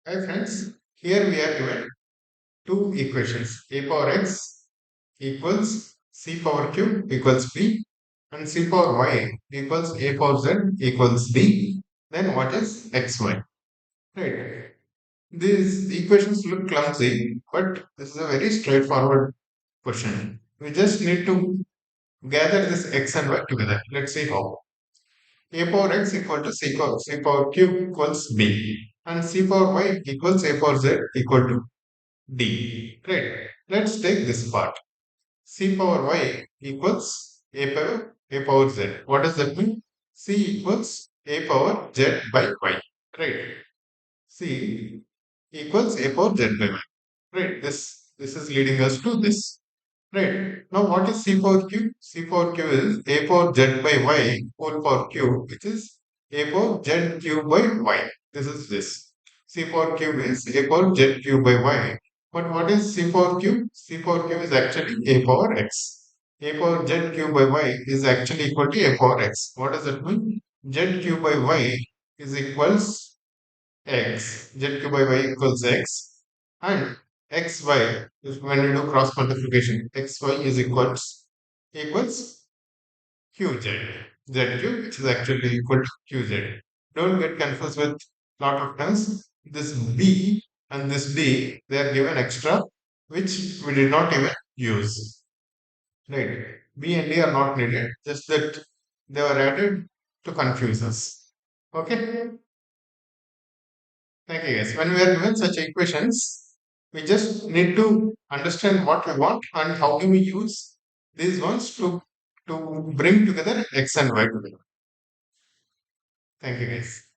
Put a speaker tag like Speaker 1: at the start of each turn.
Speaker 1: Hi friends, here we are given two equations a power x equals c power q equals b and c power y equals a power z equals d. Then what is xy? Right. These equations look clumsy, but this is a very straightforward question. We just need to gather this x and y together. Let's see how. A power x equal to c power q equals b and c power y equals a power z equal to D. Great. Let's take this part. C power y equals a power z. What does that mean? C equals a power z by y. Great. C equals a power z by y. Great. This is leading us to this. Right. Now what is C power q? C power q is a power z by y whole power q, which is a power z cube by y. This is this. C power cube is a power z cube by y. But what is C power q? C power q is actually a power x. A power z cube by y is actually equal to a power x. What does that mean? Z cube by y is equals x. Z cube by y equals x. And xy is when we do cross multiplication, xy is equals qz. Z which is actually equal to qz. Don't get confused with lot of times. This b and this d they are given extra, which we did not even use. Right? B and d are not needed. Just that they were added to confuse us. Okay. Thank you, guys. When we are given such equations, we just need to understand what we want and how do we use these ones to bring together x and y together. Thank you, guys.